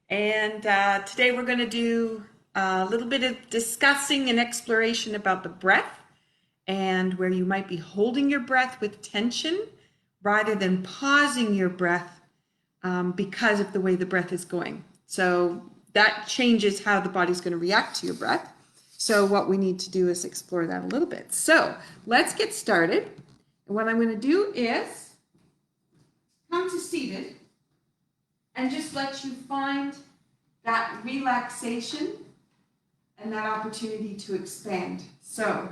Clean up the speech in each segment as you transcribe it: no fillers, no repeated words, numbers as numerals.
And today we're going to do a little bit of discussing and exploration about the breath and where you might be holding your breath with tension rather than pausing your breath because of the way the breath is going. So that changes how the body's going to react to your breath. So what we need to do is explore that a little bit. So let's get started. And what I'm going to do is come to seated and just let you find that relaxation and that opportunity to expand. So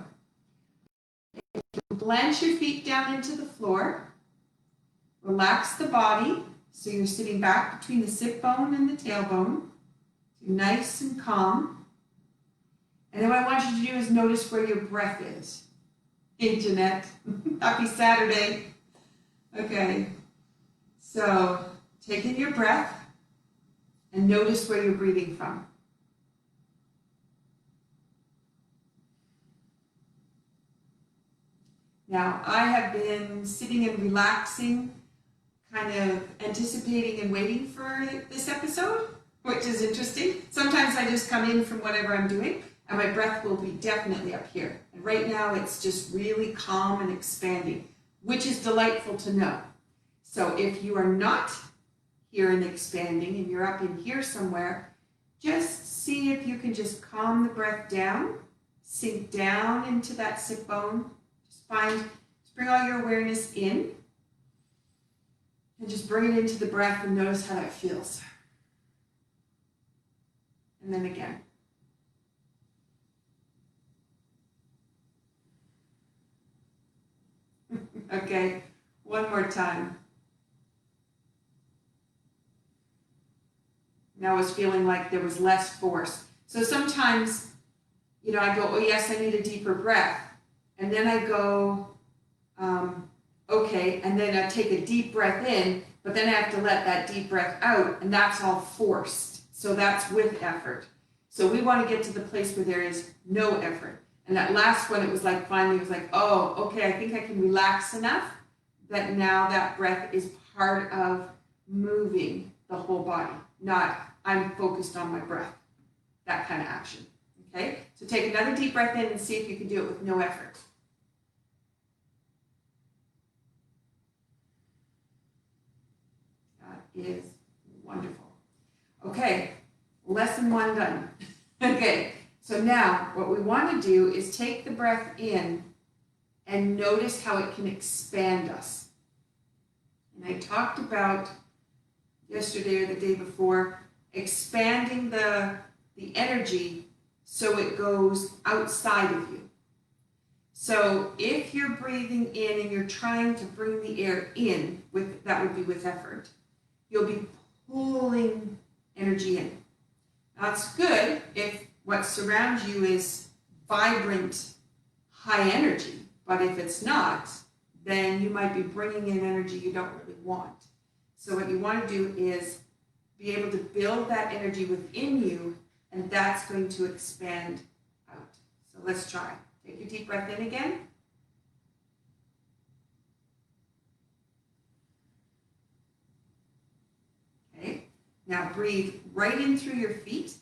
plant your feet down into the floor, relax the body, so you're sitting back between the sit bone and the tailbone, nice and calm. And then what I want you to do is notice where your breath is. Hey, Jeanette, happy Saturday. Okay, so take in your breath and notice where you're breathing from. Now, I have been sitting and relaxing, kind of anticipating and waiting for this episode, which is interesting. Sometimes I just come in from whatever I'm doing, and my breath will be definitely up here. And right now, it's just really calm and expanding, which is delightful to know. So if you are not here and expanding, and you're up in here somewhere, just see if you can just calm the breath down, sink down into that sit bone. Just bring all your awareness in and just bring it into the breath and notice how that feels. And then again. Okay, one more time. Now I was feeling like there was less force. So sometimes, I go, oh yes, I need a deeper breath. And then I go, okay, and then I take a deep breath in, but then I have to let that deep breath out, and that's all forced. So that's with effort. So we want to get to the place where there is no effort. And that last one, it was like finally, it was like, oh, okay, I think I can relax enough that now that breath is part of moving the whole body, not I'm focused on my breath, that kind of action. Okay, so take another deep breath in and see if you can do it with no effort. That is wonderful. Okay, lesson one done. Okay, so now what we want to do is take the breath in and notice how it can expand us. And I talked about yesterday or the day before, expanding the energy so it goes outside of you. So if you're breathing in and you're trying to bring the air in, that would be with effort, you'll be pulling energy in. That's good if what surrounds you is vibrant, high energy, but if it's not, then you might be bringing in energy you don't really want. So what you want to do is be able to build that energy within you, and that's going to expand out. So let's try. Take a deep breath in again. Okay, now breathe right in through your feet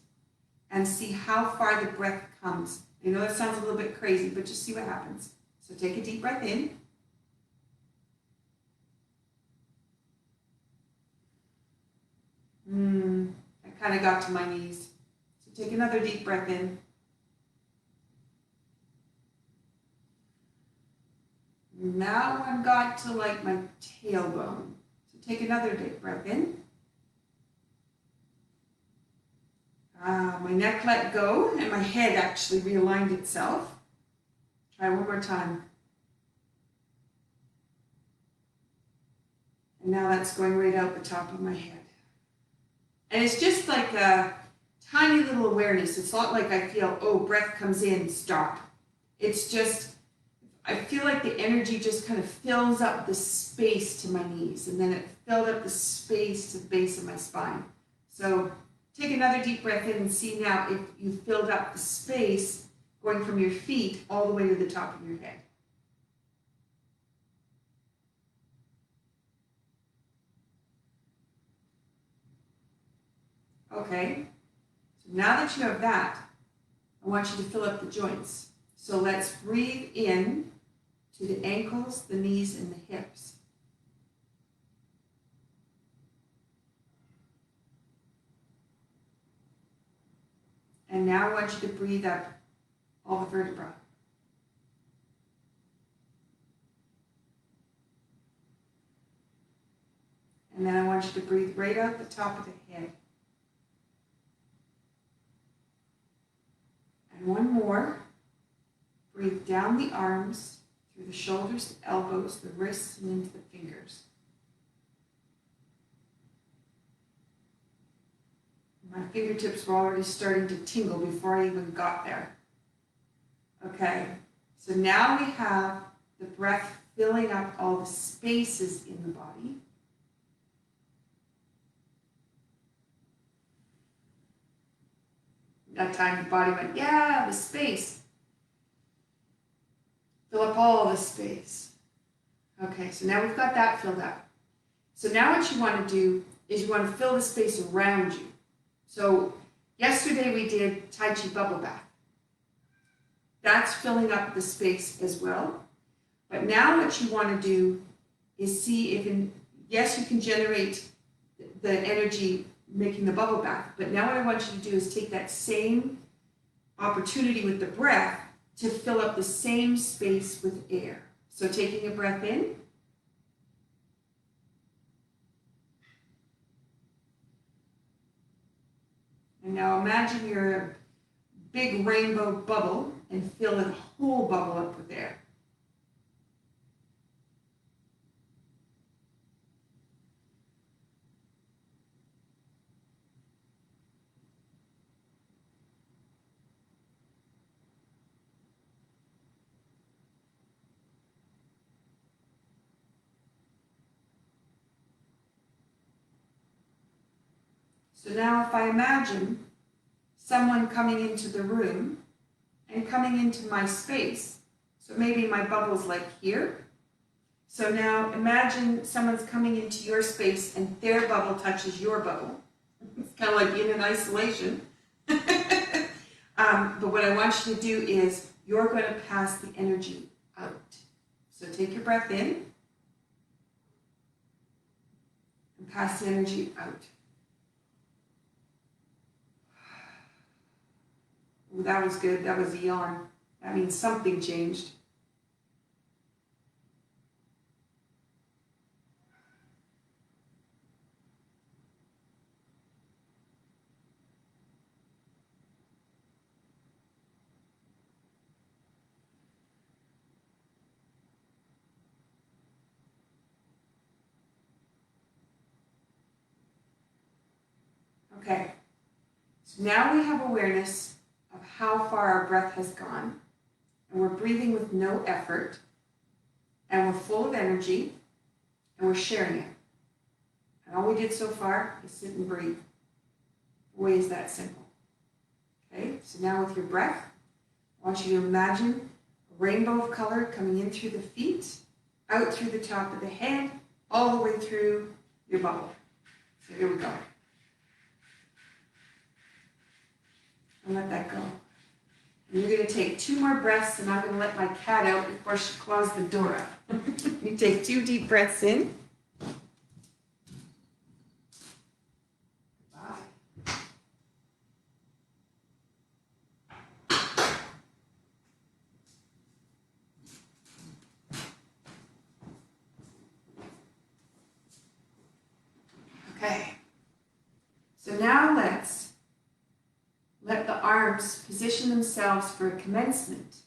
and see how far the breath comes. I know that sounds a little bit crazy, but just see what happens. So take a deep breath in. I kind of got to my knees. So take another deep breath in. Now I've got to like my tailbone. So take another deep breath in. My neck let go and my head actually realigned itself. Try one more time. And now that's going right out the top of my head. And it's just like a tiny little awareness. It's not like I feel, oh, breath comes in, stop. It's just, I feel like the energy just kind of fills up the space to my knees, and then it filled up the space to the base of my spine. So take another deep breath in and see now if you filled up the space going from your feet all the way to the top of your head. Okay, so now that you have that, I want you to fill up the joints. So let's breathe in to the ankles, the knees, and the hips. And now I want you to breathe up all the vertebrae. And then I want you to breathe right out the top of the head. And one more. Breathe down the arms, through the shoulders, the elbows, the wrists, and into the fingers. My fingertips were already starting to tingle before I even got there. Okay, so now we have the breath filling up all the spaces in the body. That time the body went, yeah, the space. Fill up all the space. Okay, so now we've got that filled up. So now what you want to do is you want to fill the space around you. So yesterday we did Tai Chi bubble bath. That's filling up the space as well. But now what you want to do is see if, yes, you can generate the energy making the bubble bath, but now what I want you to do is take that same opportunity with the breath to fill up the same space with air. So taking a breath in. And now imagine you're a big rainbow bubble and fill the whole bubble up with air. So now if I imagine someone coming into the room and coming into my space, so maybe my bubble's like here. So now imagine someone's coming into your space and their bubble touches your bubble. It's kind of like being in isolation. But what I want you to do is you're going to pass the energy out. So take your breath in and pass the energy out. Ooh, that was good. That was a yawn. That means something changed. Okay, so now we have awareness of how far our breath has gone, and we're breathing with no effort, and we're full of energy, and we're sharing it. And all we did so far is sit and breathe. Boy, is that simple. Okay, so now with your breath, I want you to imagine a rainbow of color coming in through the feet, out through the top of the head, all the way through your bubble. So here we go. And let that go. And you're going to take 2 more breaths, and I'm going to let my cat out before she claws the door up. You take 2 deep breaths in. Bye. Okay. So now let's let the arms position themselves for a commencement.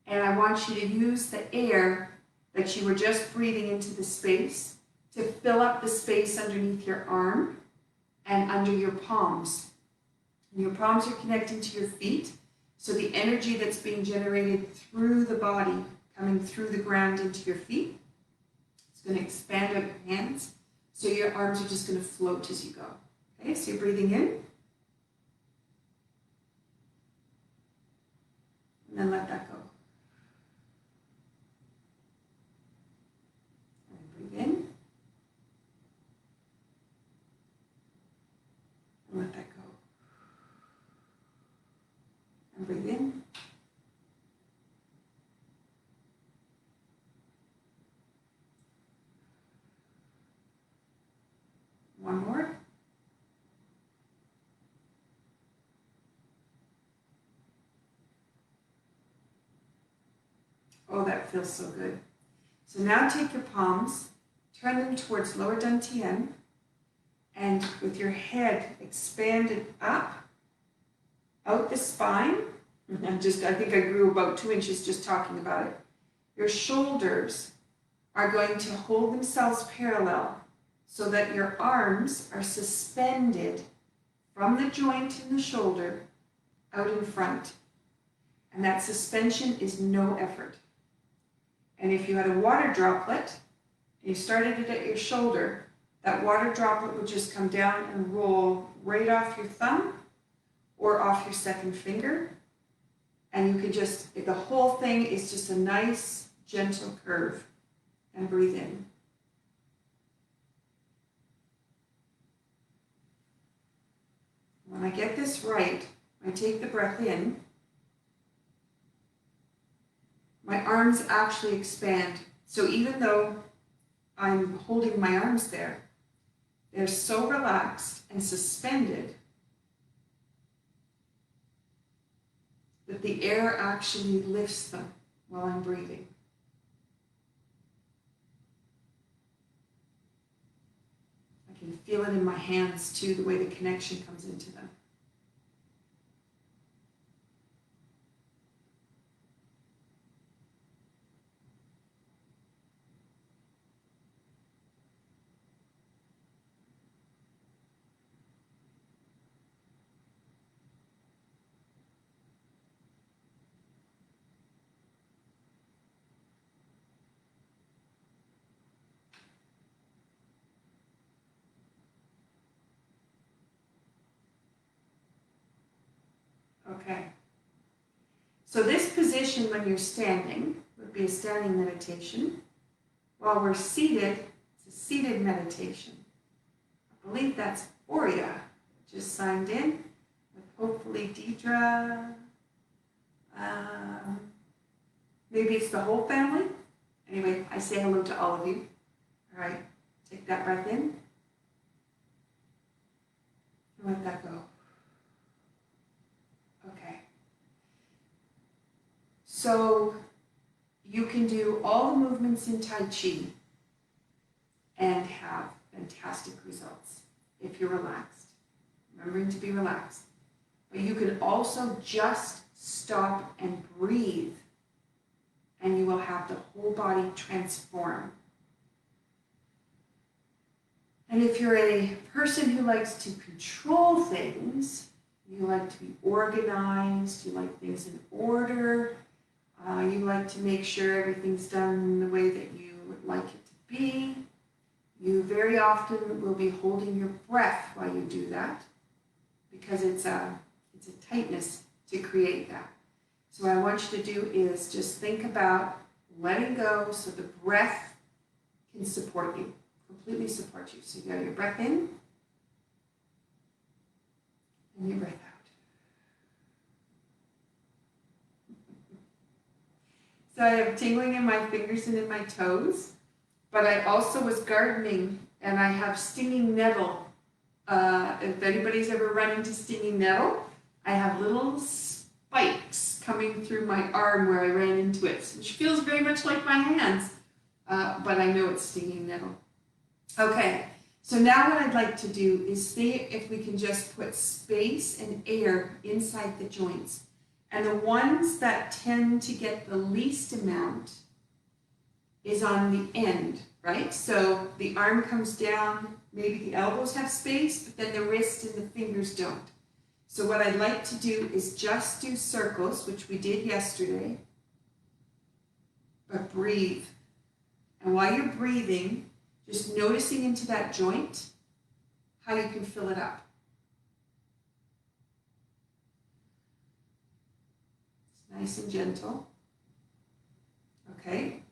And I want you to use the air that you were just breathing into the space to fill up the space underneath your arm and under your palms. And your palms are connecting to your feet, so the energy that's being generated through the body, coming through the ground into your feet, it's going to expand out your hands, so your arms are just going to float as you go. Okay, so you're breathing in. And then let that go. And breathe in. And let that Oh, that feels so good. So now take your palms, turn them towards lower dantian, and with your head expanded up, out the spine. I think I grew about 2 inches just talking about it. Your shoulders are going to hold themselves parallel so that your arms are suspended from the joint in the shoulder out in front. And that suspension is no effort. And if you had a water droplet, and you started it at your shoulder, that water droplet would just come down and roll right off your thumb or off your second finger. And you could just, the whole thing is just a nice, gentle curve. And breathe in. When I get this right, I take the breath in, my arms actually expand. So even though I'm holding my arms there, they're so relaxed and suspended that the air actually lifts them while I'm breathing. I can feel it in my hands too, the way the connection comes into them. Okay. So this position when you're standing would be a standing meditation. While we're seated, it's a seated meditation. I believe that's Oria, just signed in, with hopefully Deidre. Maybe it's the whole family. Anyway, I say hello to all of you. All right, take that breath in. And let that go. Okay. So you can do all the movements in Tai Chi and have fantastic results if you're relaxed. Remembering to be relaxed. But you can also just stop and breathe, and you will have the whole body transform. And if you're a person who likes to control things, you like to be organized, you like things in order, you like to make sure everything's done the way that you would like it to be, you very often will be holding your breath while you do that, because it's a tightness to create that. So what I want you to do is just think about letting go so the breath can support you, completely support you. So you got your breath in and your breath out. So I have tingling in my fingers and in my toes, but I also was gardening and I have stinging nettle. If anybody's ever run into stinging nettle, I have little spikes coming through my arm where I ran into it, which feels very much like my hands, but I know it's stinging nettle. Okay, so now what I'd like to do is see if we can just put space and air inside the joints. And the ones that tend to get the least amount is on the end, right? So the arm comes down, maybe the elbows have space, but then the wrist and the fingers don't. So what I'd like to do is just do circles, which we did yesterday, but breathe. And while you're breathing, just noticing into that joint, how you can fill it up. It's nice and gentle. Okay.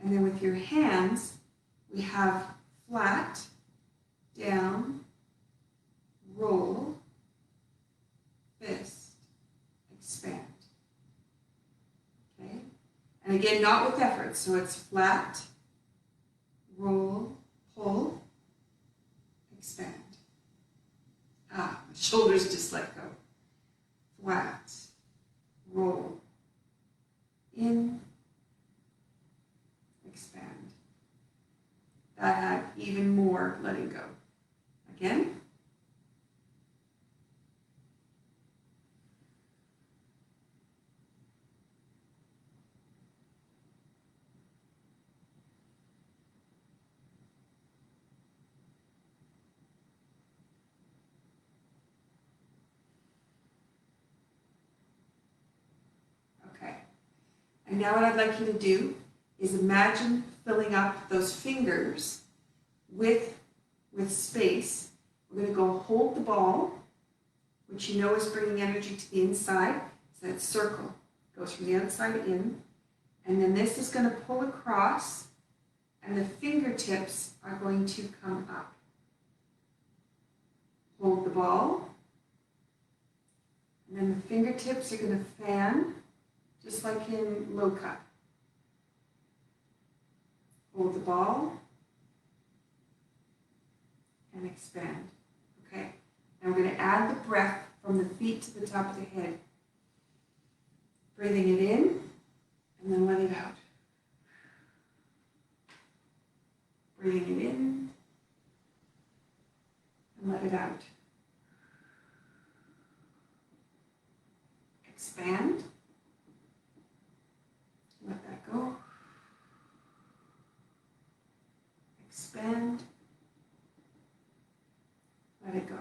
And then with your hands, we have flat, down, roll, fist, expand. Okay? And again, not with effort. So it's flat, roll, pull, expand. My shoulders just let go. Flat, roll, in, that had even more letting go. Again. Okay. And now what I'd like you to do is imagine filling up those fingers with space. We're going to go hold the ball, which you know is bringing energy to the inside. So that circle goes from the outside in. And then this is going to pull across, and the fingertips are going to come up. Hold the ball. And then the fingertips are going to fan, just like in low cut. Hold the ball. And expand. Okay? Now we're going to add the breath from the feet to the top of the head. Breathing it in, and then let it out. Breathing it in, and let it out. Expand. Let that go. Expand. Let it go.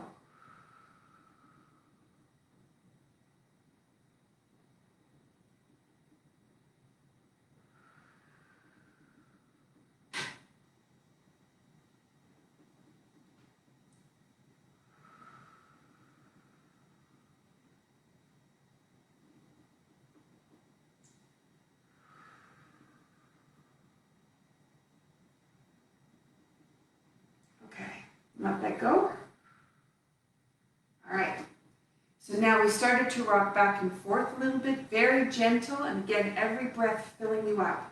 Okay, let that go. All right, so now we started to rock back and forth a little bit, very gentle, and again, every breath filling you up.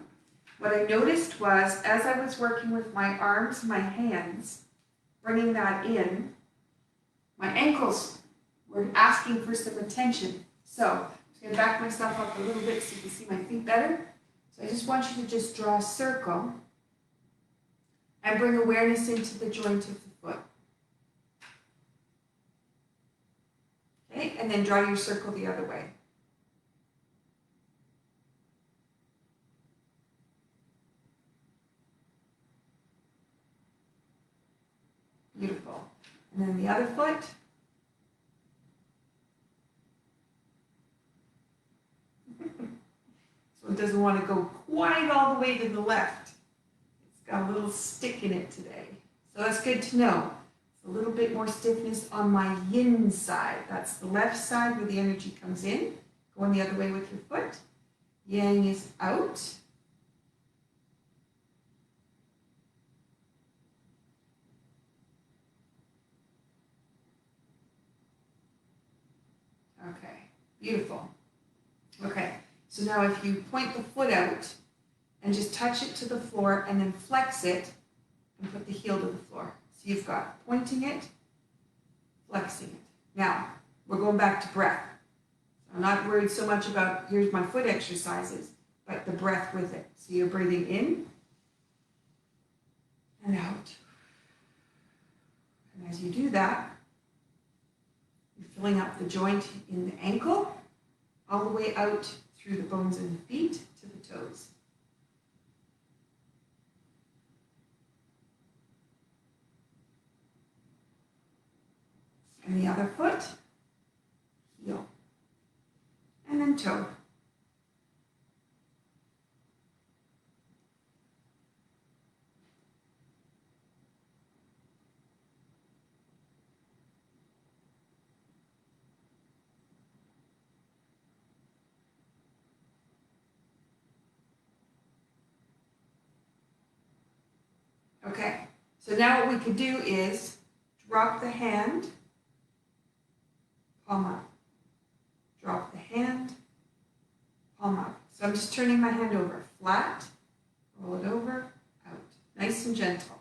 What I noticed was, as I was working with my arms, my hands, bringing that in, my ankles were asking for some attention. So I'm just going to back myself up a little bit so you can see my feet better. So I just want you to just draw a circle and bring awareness into the joint of the foot. Okay, and then draw your circle the other way. Beautiful. And then the other foot. So it doesn't want to go quite all the way to the left. It's got a little stick in it today. So that's good to know. A little bit more stiffness on my yin side. That's the left side where the energy comes in. Going the other way with your foot. Yang is out. Okay, beautiful. Okay, so now if you point the foot out and just touch it to the floor and then flex it and put the heel to the floor. So you've got pointing it, flexing it. Now, we're going back to breath. I'm not worried so much about, here's my foot exercises, but the breath with it. So you're breathing in and out. And as you do that, you're filling up the joint in the ankle, all the way out through the bones in the feet to the toes. And the other foot, heel, and then toe. Okay, so now what we could do is drop the hand, palm up. Drop the hand, palm up. So I'm just turning my hand over, flat, roll it over, out. Nice and gentle.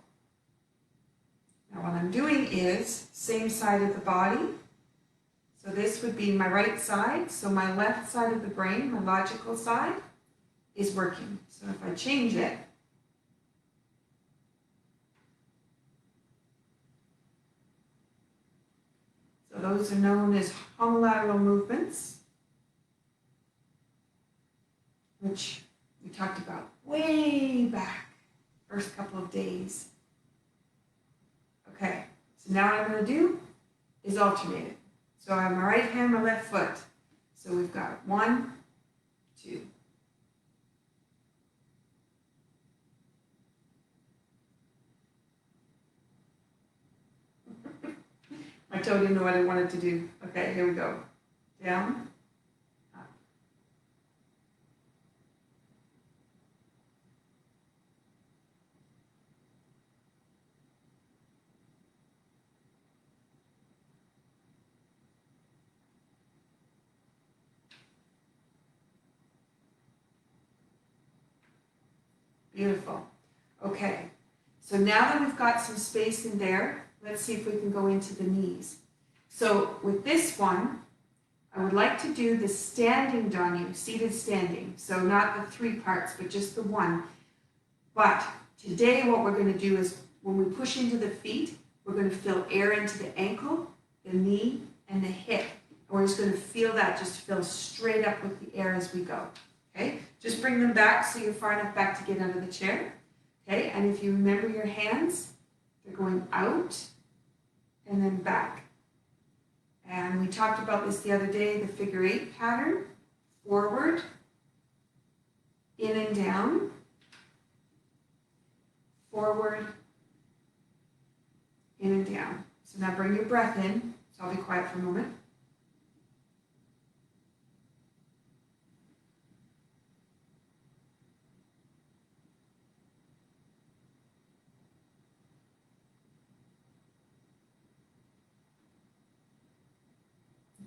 Now what I'm doing is, same side of the body. So this would be my right side. So my left side of the brain, my logical side, is working. So if I change it, those are known as homolateral movements, which we talked about way back, first couple of days. Okay, so now what I'm going to do is alternate it. So I have my right hand, my left foot. So we've got 1, 2. My toe didn't know what I wanted to do. Okay, here we go. Down, up. Beautiful. Okay, so now that we've got some space in there, let's see if we can go into the knees. So with this one, I would like to do the standing Danyu, seated standing. So not the 3 parts, but just the one. But today what we're going to do is when we push into the feet, we're going to fill air into the ankle, the knee, and the hip. And we're just going to feel that just fill straight up with the air as we go. Okay, just bring them back so you're far enough back to get out of the chair. Okay, and if you remember your hands, they're going out and then back. And we talked about this the other day, the figure 8 pattern, forward, in and down, forward, in and down. So now bring your breath in, so I'll be quiet for a moment.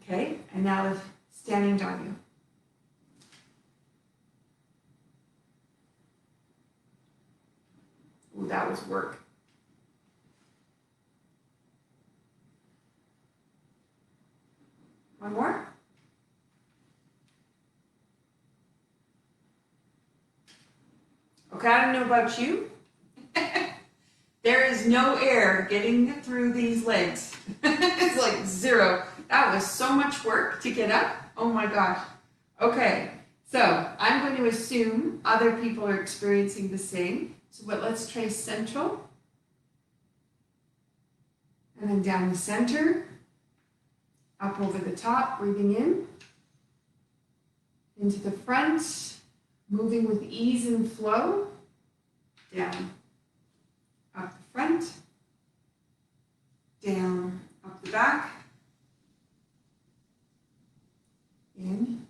Okay, and now standing Danyu. Ooh, that was work. One more. Okay, I don't know about you. There is no air getting through these legs. It's like 0. That was so much work to get up. Oh my gosh. Okay, so I'm going to assume other people are experiencing the same. So let's trace central. And then down the center. Up over the top, breathing in. Into the front. Moving with ease and flow. Down. Up the front. Down. Up the back. In,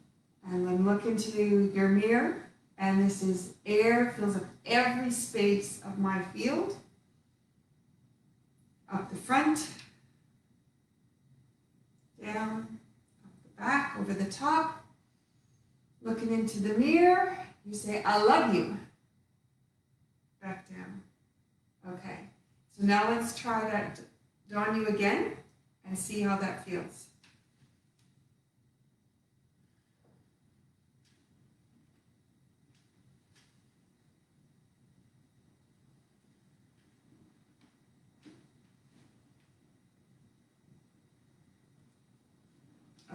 and then look into your mirror, and this is air, fills up every space of my field. Up the front, down, up the back, over the top. Looking into the mirror, you say, I love you. Back down. Okay, so now let's try that Danyu again and see how that feels.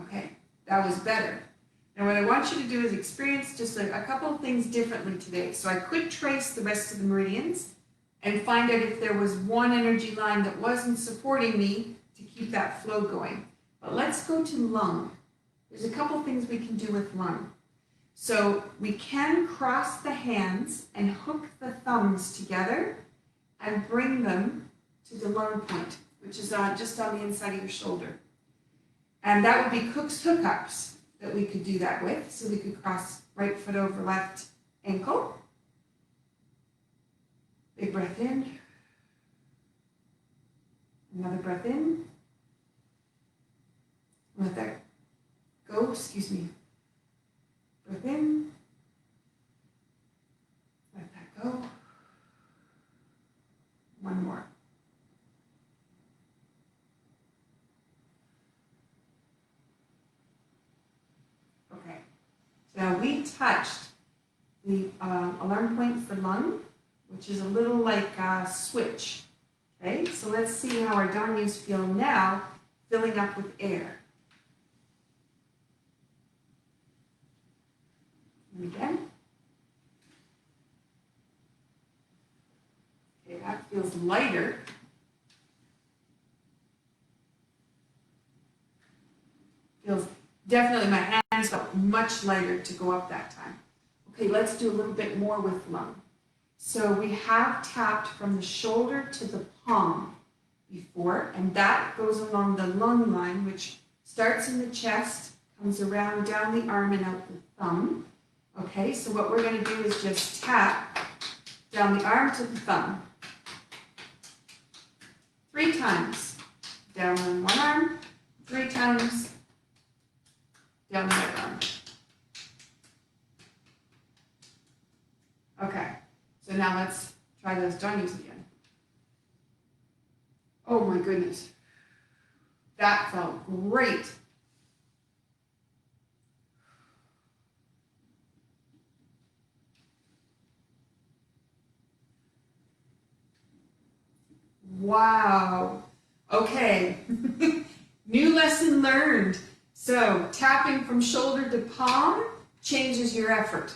Okay, that was better. Now what I want you to do is experience just a couple of things differently today. So I could trace the rest of the meridians and find out if there was one energy line that wasn't supporting me to keep that flow going. But let's go to lung. There's a couple of things we can do with lung. So we can cross the hands and hook the thumbs together and bring them to the lung point, which is just on the inside of your shoulder. And that would be Cook's hookups that we could do that with. So we could cross right foot over left ankle. Big breath in. Another breath in. Let that go, excuse me. Breath in. Let that go. One more. Okay. Now we touched the alarm point for lung, which is a little like a switch. Okay, so let's see how our Danyus feel now, filling up with air. And again. Okay, that feels lighter. Feels definitely, my hands felt much lighter to go up that time. Okay, let's do a little bit more with lung. So we have tapped from the shoulder to the palm before, and that goes along the lung line, which starts in the chest, comes around down the arm and out the thumb. Okay, so what we're going to do is just tap down the arm to the thumb. 3 times. Down on one arm, 3 times. Down the other arm. Okay, so now let's try those donnies again. Oh my goodness. That felt great. Wow. Okay. New lesson learned. So tapping from shoulder to palm changes your effort.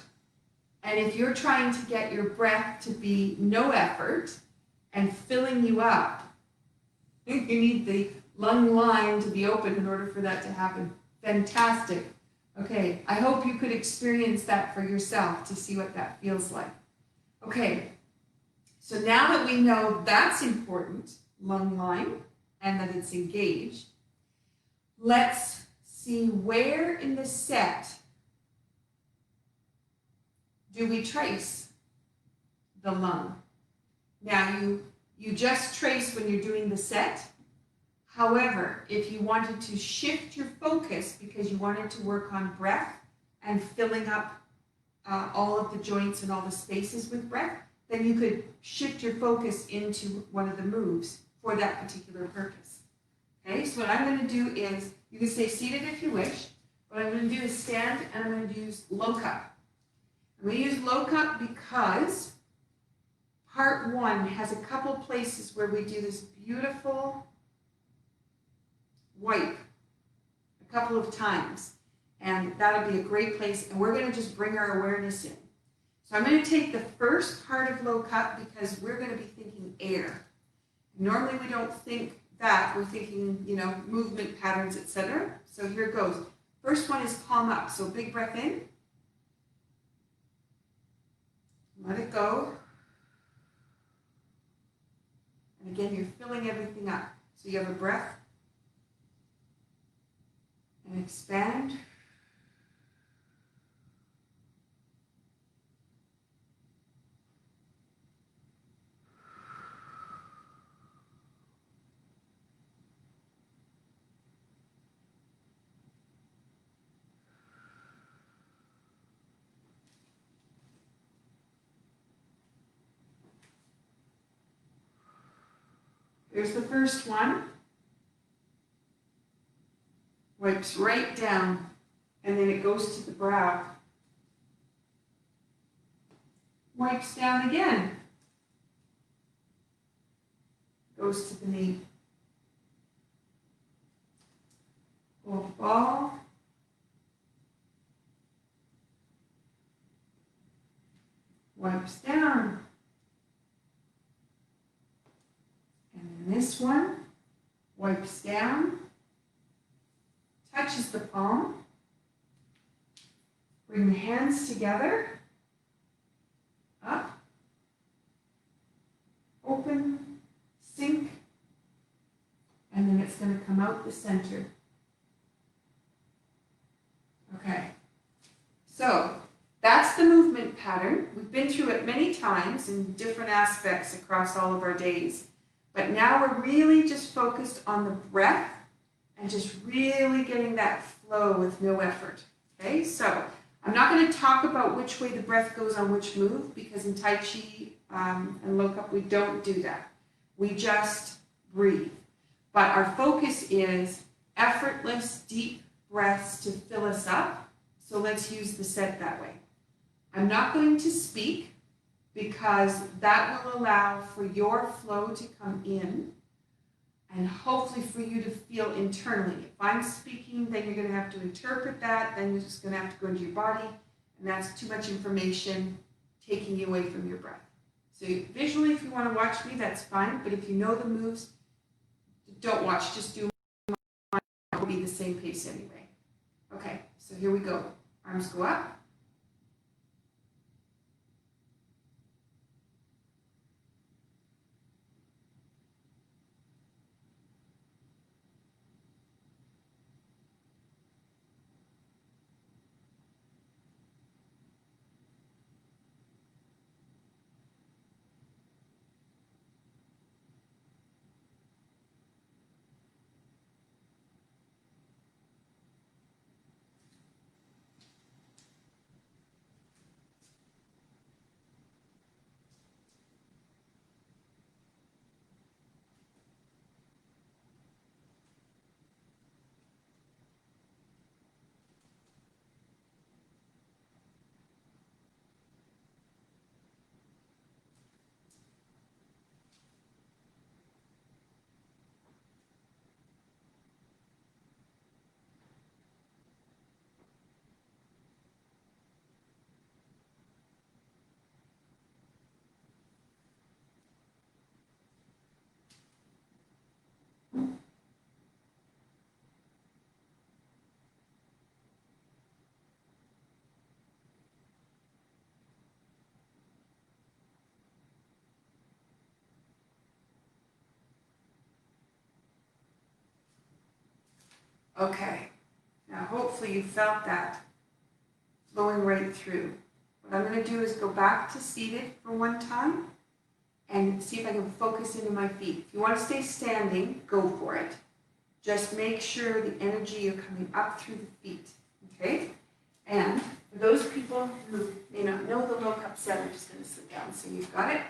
And if you're trying to get your breath to be no effort and filling you up, you need the lung line to be open in order for that to happen. Fantastic. Okay, I hope you could experience that for yourself to see what that feels like. Okay, so now that we know that's important, lung line, and that it's engaged, let's see where in the set do we trace the lung. Now you just trace when you're doing the set. However, if you wanted to shift your focus because you wanted to work on breath and filling up all of the joints and all the spaces with breath, then you could shift your focus into one of the moves for that particular purpose. Okay, so what I'm going to do is, you can stay seated if you wish. What I'm going to do is stand and I'm going to use low cup. I'm going to use low cup because part 1 has a couple places where we do this beautiful wipe a couple of times. And that'll be a great place. And we're going to just bring our awareness in. So I'm going to take the first part of low cup because we're going to be thinking air. Normally we don't think that. We're thinking, movement patterns, etc. So here it goes. First one is palm up. So big breath in. Let it go. And again, you're filling everything up. So you have a breath. And expand. Here's the first one. Wipes right down, and then it goes to the brow. Wipes down again. Goes to the knee. Hold ball. Wipes down. And then this one wipes down. Touches the palm. Bring the hands together. Up. Open. Sink. And then it's going to come out the center. Okay. So that's the movement pattern. We've been through it many times in different aspects across all of our days. But now we're really just focused on the breath and just really getting that flow with no effort. Okay, so I'm not going to talk about which way the breath goes on which move because in Tai Chi and low cup we don't do that. We just breathe. But our focus is effortless, deep breaths to fill us up. So let's use the set that way. I'm not going to speak because that will allow for your flow to come in and hopefully for you to feel internally. If I'm speaking, then you're going to have to interpret that, then you're just going to have to go into your body, and that's too much information taking you away from your breath. So visually, if you want to watch me, that's fine, but if you know the moves, don't watch, just do it. It will be the same pace anyway. Okay, so here we go. Arms go up. Okay, now hopefully you felt that flowing right through. What I'm going to do is go back to seated for one time and see if I can focus into my feet. If you want to stay standing, go for it. Just make sure the energy are coming up through the feet, okay? And for those people who may not know the low cup set, I'm just going to sit down so you've got it,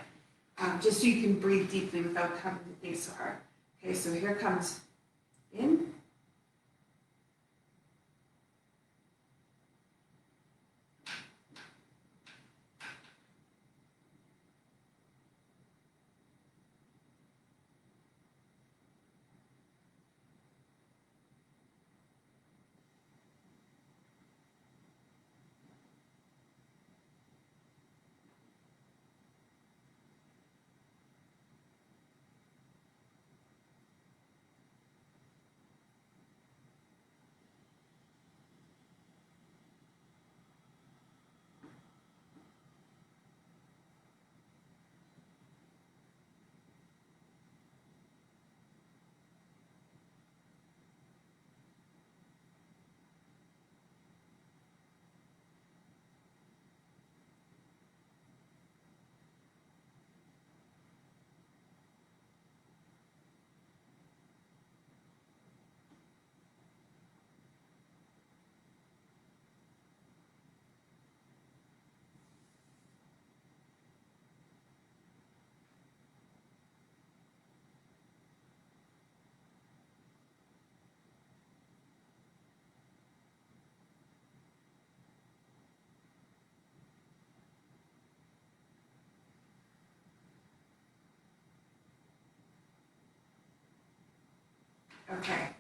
just so you can breathe deeply without having to think so hard. Okay, so here comes in. Okay,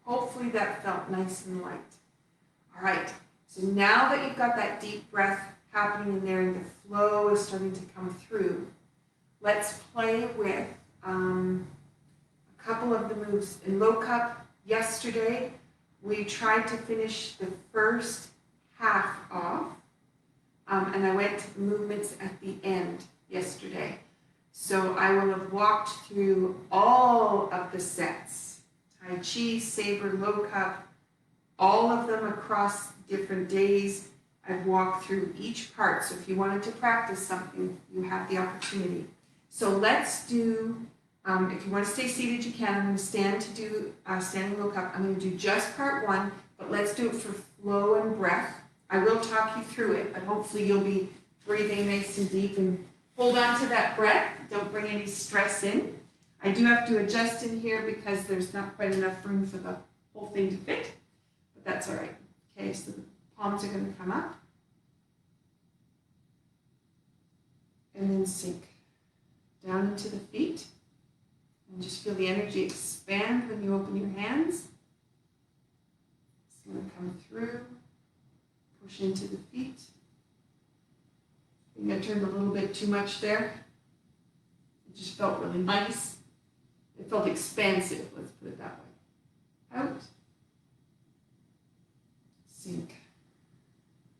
hopefully that felt nice and light. All right, so now that you've got that deep breath happening in there and the flow is starting to come through, let's play with a couple of the moves. In low cup yesterday, we tried to finish the first half off, and I went to the movements at the end yesterday. So I will have walked through all of the sets. Tai Chi, Saber, Low Cup, all of them across different days. I've walked through each part. So if you wanted to practice something, you have the opportunity. So let's do, if you want to stay seated, you can. I'm going to stand to do standing Low Cup. I'm going to do just part one, but let's do it for flow and breath. I will talk you through it, but hopefully you'll be breathing nice and deep and hold on to that breath. Don't bring any stress in. I do have to adjust in here because there's not quite enough room for the whole thing to fit, but that's all right. Okay, so the palms are going to come up and then sink down into the feet And just feel the energy expand when you open your hands. It's going to come through, push into the feet. I think I turned a little bit too much there. It just felt really nice. It felt expansive, let's put it that way. Out. Sink.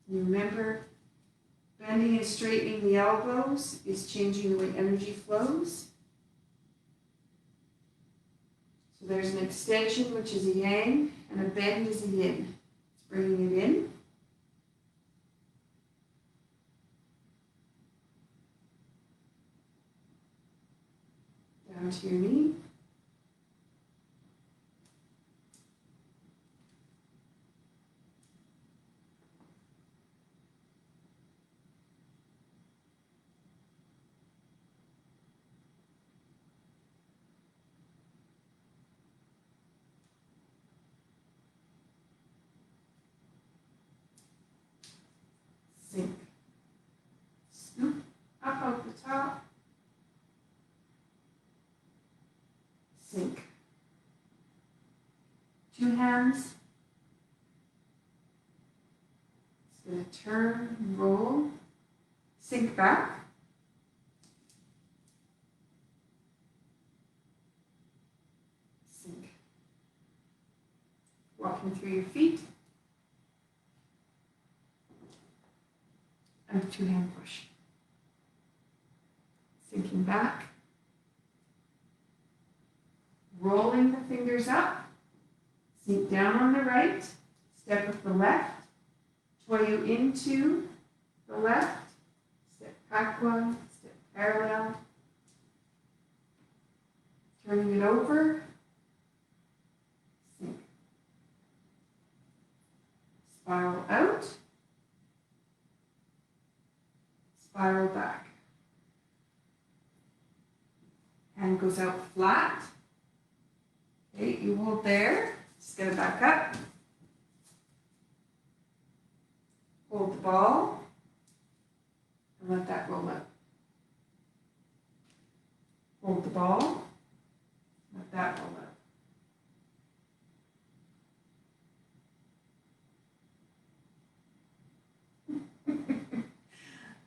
You remember, bending and straightening the elbows is changing the way energy flows. So there's an extension, which is a yang, and a bend is a yin. It's bringing it in. Down to your knee. Sink. Scoop up out the top. Sink. 2 hands. It's going to turn and roll. Sink back. Sink. Walking through your feet. And a 2-hand push. Sinking back. Rolling the fingers up. Sink down on the right. Step with the left. Toyo into the left. Step back one. Step parallel. Turning it over. Sink. Spiral out. Spiral back. Hand goes out flat. Okay, you hold there. Just get it back up. Hold the ball. And let that roll out. Hold the ball. Let that roll out.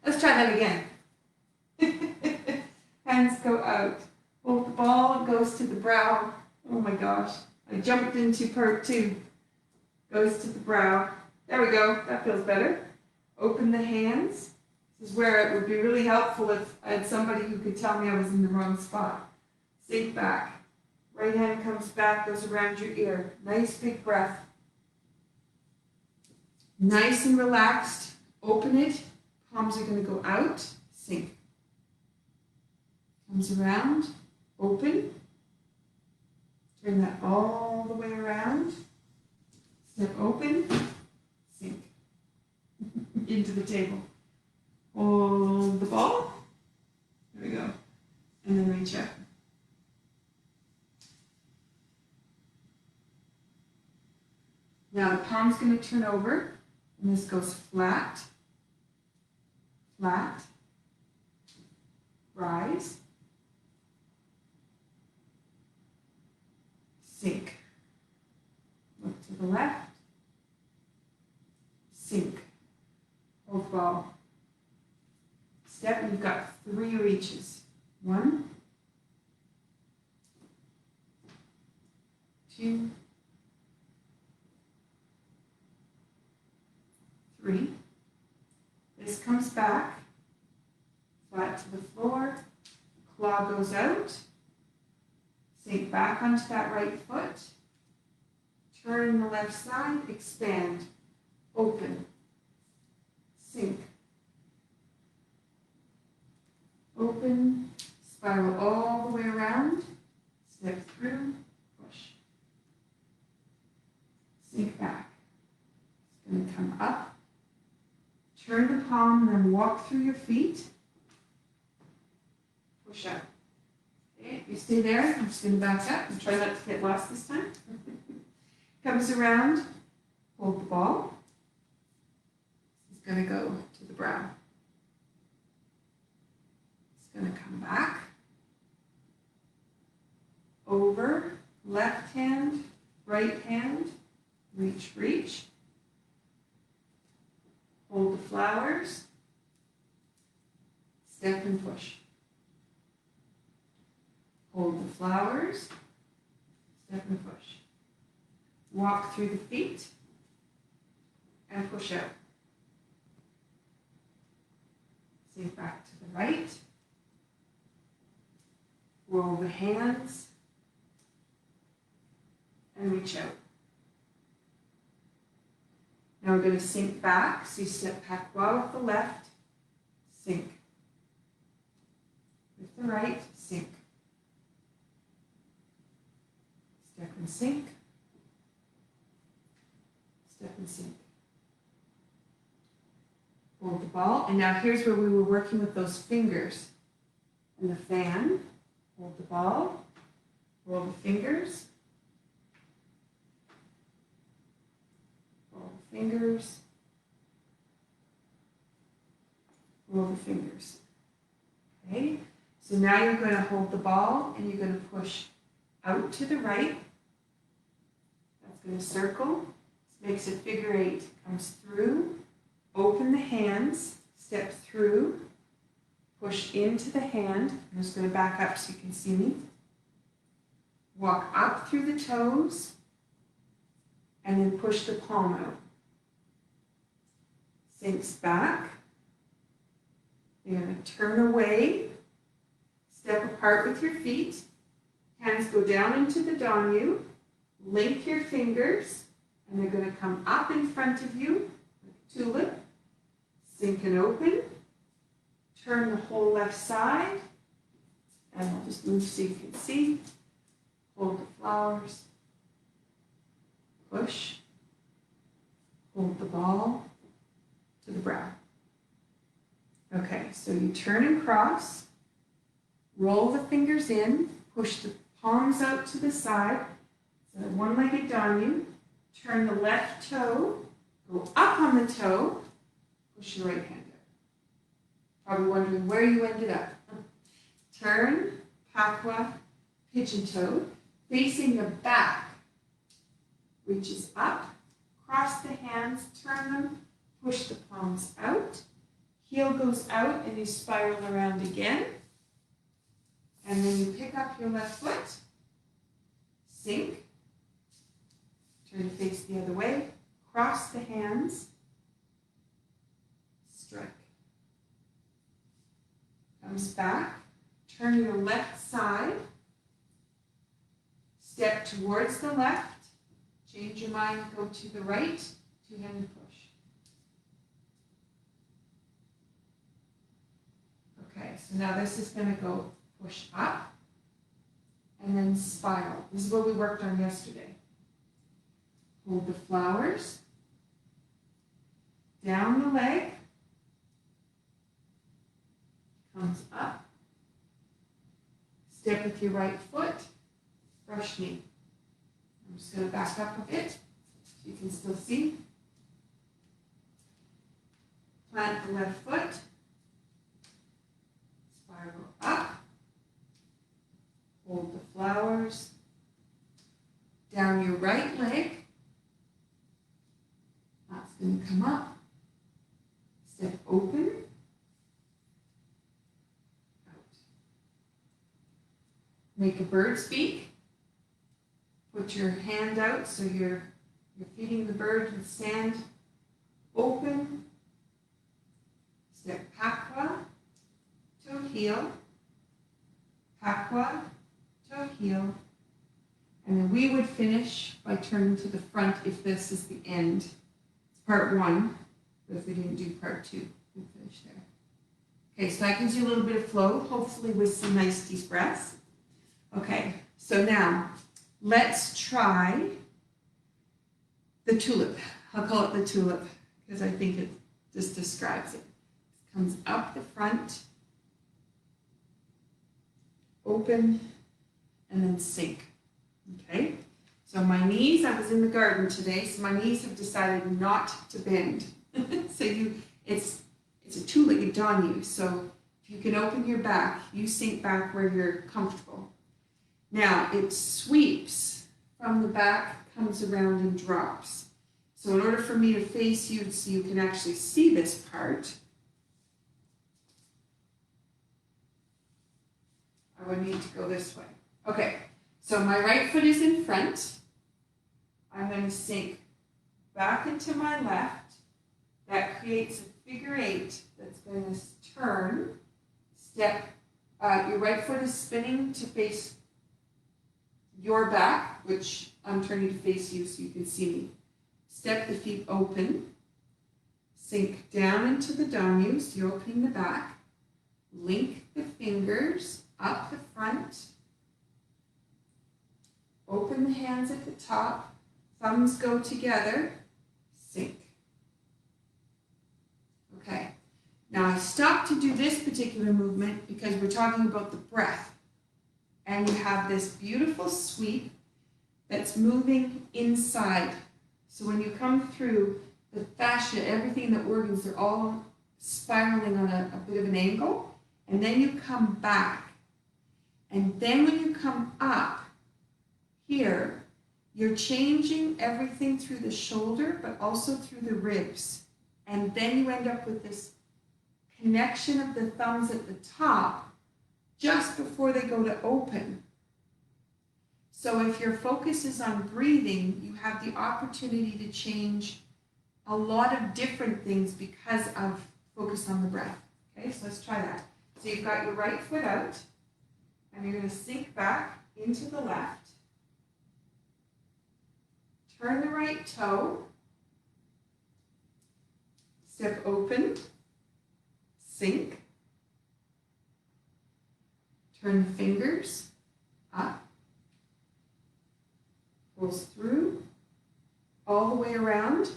Let's try that again. Hands go out. Hold the ball, it goes to the brow. Oh my gosh, I jumped into part 2. Goes to the brow. There we go, that feels better. Open the hands. This is where it would be really helpful if I had somebody who could tell me I was in the wrong spot. Sink back. Right hand comes back, goes around your ear. Nice big breath. Nice and relaxed. Open it. Palms are going to go out. Sink. Comes around. Open. Turn that all the way around. Step open. Sink. Into the table. Hold the ball. There we go. And then reach up. Now the palm's going to turn over. And this goes flat. Flat. Rise. Sink. Look to the left. Sink. Hold the ball. Step, you've got 3 reaches. 1, 2, 3. This comes back, flat to the floor, claw goes out, sink back onto that right foot, turn the left side, expand, open, sink, open, spiral all the way around, step through, push, sink back. It's going to come up, turn the palm and then walk through your feet, push up. Okay, you stay there, I'm just going to back up and try not to get lost this time. Comes around, hold the ball. It's going to go to the brow. It's going to come back. over, left hand, right hand, reach, reach. Hold the flowers, step and push. Hold the flowers, step and push. Walk through the feet and push out. Sink back to the right. Roll the hands and reach out. Now we're going to sink back. So you step back well with the left, sink. With the right, sink. Step and sink. Step and sink. Hold the ball. And now here's where we were working with those fingers. And the fan. Hold the ball. Roll the fingers. Roll the fingers. Roll the fingers. Okay. So now you're going to hold the ball and you're going to push out to the right. That's going to circle. This makes a figure eight. Comes through. Open the hands. Step through. Push into the hand. I'm just going to back up so you can see me. Walk up through the toes. And then push the palm out. Sinks back. You're going to turn away. Step apart with your feet. Hands go down into the Danu. Link your fingers. And they're going to come up in front of you. Like tulip. Sink and open. Turn the whole left side. And I'll just move so you can see. Hold the flowers. Push. Hold the ball to the brow. Okay, so you turn and cross. Roll the fingers in. Push the palms out to the side. So one-legged Danu. Turn the left toe. Go up on the toe. Push your right hand out. Probably wondering where you ended up. Turn, Pakwa, pigeon toe. Facing the back. Reaches up. Cross the hands, turn them. Push the palms out. Heel goes out and you spiral around again. And then you pick up your left foot. Sink. Turn to face the other way. Cross the hands. Strike. Comes back. Turn your left side. Step towards the left. Change your mind, go to the right. Two-handed push. Okay, so now this is going to go push up and then spiral. This is what we worked on yesterday. Hold the flowers. Down the leg. Comes up. Step with your right foot. Brush knee. I'm just going to back up a bit so you can still see. Plant the left foot. Spiral up. Hold the flowers. Down your right leg. That's going to come up. Step open. Out. Make a bird's beak. Put your hand out so you're feeding the bird with sand. Open. Step Pakwa, toe heel. Pakwa, toe heel. And then we would finish by turning to the front if this is the end. It's part one, but if we didn't do part two, we'd finish there. Okay, so that gives you a little bit of flow, hopefully with some nice deep breaths. Okay, so now, let's try the tulip. I'll call it the tulip because I think it just describes it. It comes up the front, open, and then sink. Okay? So my knees, I was in the garden today, so my knees have decided not to bend. So it's a two-legged Danu. So if you can open your back, you sink back where you're comfortable. Now it sweeps from the back, comes around and drops. So in order for me to face you so you can actually see this part, I would need to go this way. Okay, so my right foot is in front. I'm going to sink back into my left. That creates a figure 8 that's going to turn. Step, your right foot is spinning to face your back, which I'm turning to face you so you can see me. Step the feet open. Sink down into the domu, so you're opening the back. Link the fingers up the front. Open the hands at the top. Thumbs go together. Sink. Okay. Now I stopped to do this particular movement because we're talking about the breath. And you have this beautiful sweep that's moving inside. So when you come through, the fascia, everything, the organs, they're all spiraling on a bit of an angle. And then you come back. And then when you come up here, you're changing everything through the shoulder, but also through the ribs. And then you end up with this connection of the thumbs at the top just before they go to open. So if your focus is on breathing, you have the opportunity to change a lot of different things because of focus on the breath. Okay, so let's try that. So you've got your right foot out, and you're going to sink back into the left. Turn the right toe. Step open. Sink. Turn the fingers up. Pulls through. All the way around.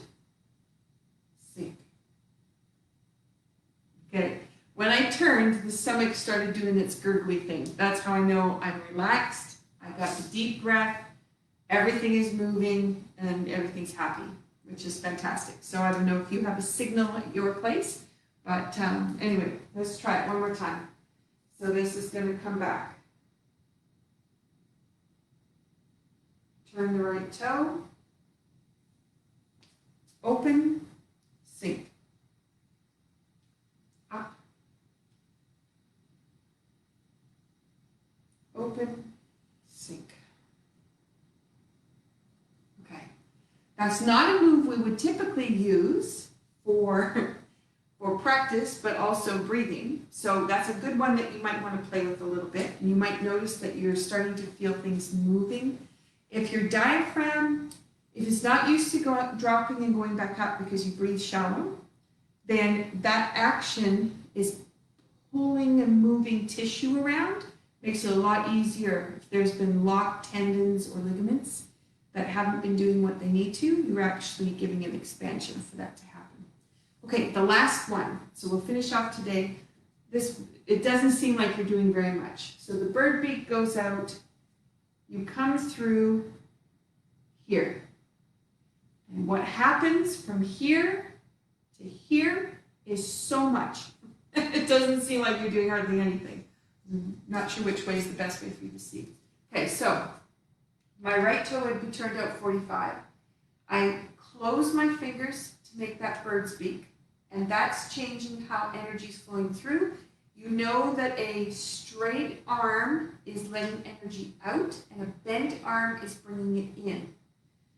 Sink. Okay. When I turned, the stomach started doing its gurgly thing. That's how I know I'm relaxed. I got the deep breath. Everything is moving and everything's happy, which is fantastic. So I don't know if you have a signal at your place, but anyway, let's try it one more time. So this is going to come back. Turn the right toe. Open, sink. Up. Open, sink. Okay. That's not a move we would typically use for practice, but also breathing. So that's a good one that you might want to play with a little bit. And you might notice that you're starting to feel things moving. If your diaphragm, if it's not used to dropping and going back up because you breathe shallow, then that action is pulling and moving tissue around. Makes it a lot easier. If there's been locked tendons or ligaments that haven't been doing what they need to, you're actually giving an expansion for that to happen. Okay, the last one. So we'll finish off today. It doesn't seem like you're doing very much. So the bird beak goes out. You come through here. And what happens from here to here is so much. It doesn't seem like you're doing hardly anything. I'm not sure which way is the best way for you to see. Okay, so my right toe would be turned out 45. I close my fingers to make that bird's beak, and that's changing how energy is flowing through. You know that a straight arm is letting energy out, and a bent arm is bringing it in.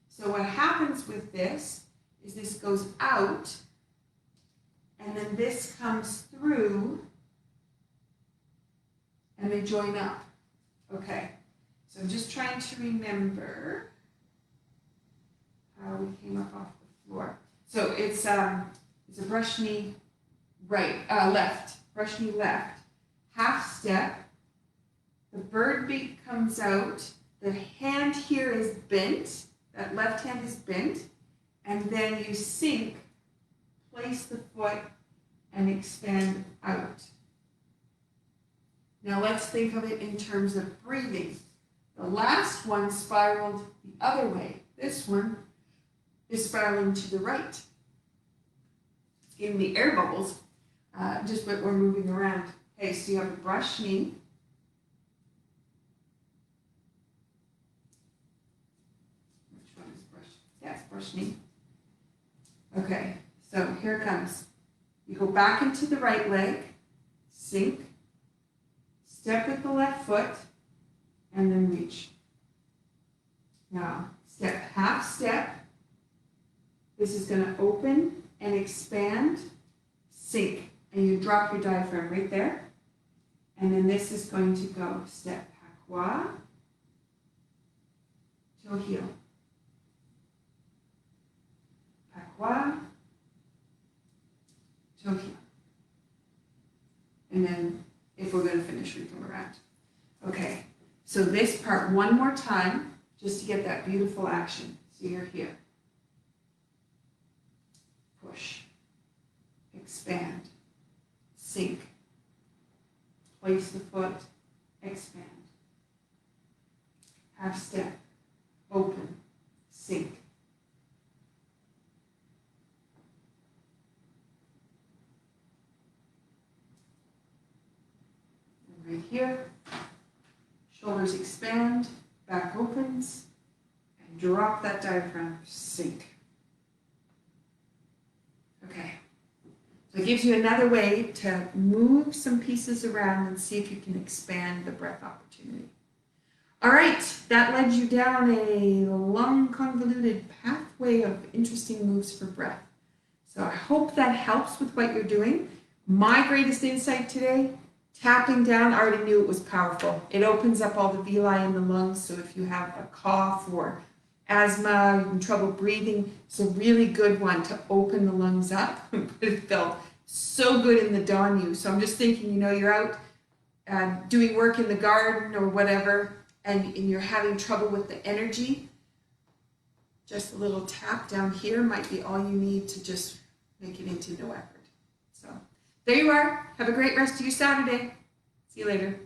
So what happens with this is this goes out, and then this comes through, and they join up. Okay, so I'm just trying to remember how we came up off the floor. So it's a brush knee left, brush knee left, half step, the bird beak comes out, the hand here is bent, that left hand is bent, and then you sink, place the foot, and expand out. Now let's think of it in terms of breathing. The last one spiraled the other way. This one is spiraling to the right. It's giving me air bubbles, just what we're moving around. Okay, so you have a brush knee. Yes, push me. Okay, so here it comes. You go back into the right leg, sink, step with the left foot, and then reach. Now, half step. This is going to open and expand, sink, and you drop your diaphragm right there. And then this is going to go step Pakwa till heel. Pakwa till heel. And then if we're going to finish, we come around. Okay, so this part one more time, just to get that beautiful action. So you're here. Push, expand, sink, place the foot, expand, half step, open, sink. And right here, shoulders expand, back opens, and drop that diaphragm, sink. Okay, so it gives you another way to move some pieces around and see if you can expand the breath opportunity. All right, that led you down a long, convoluted pathway of interesting moves for breath. So I hope that helps with what you're doing. My greatest insight today, tapping down, I already knew it was powerful. It opens up all the villi in the lungs, so if you have a cough or asthma, you're in trouble breathing, it's a really good one to open the lungs up. It felt so good in the Donu. So I'm just thinking, you're out doing work in the garden or whatever, and you're having trouble with the energy. Just a little tap down here might be all you need to just make it into no effort. So there you are. Have a great rest of your Saturday. See you later.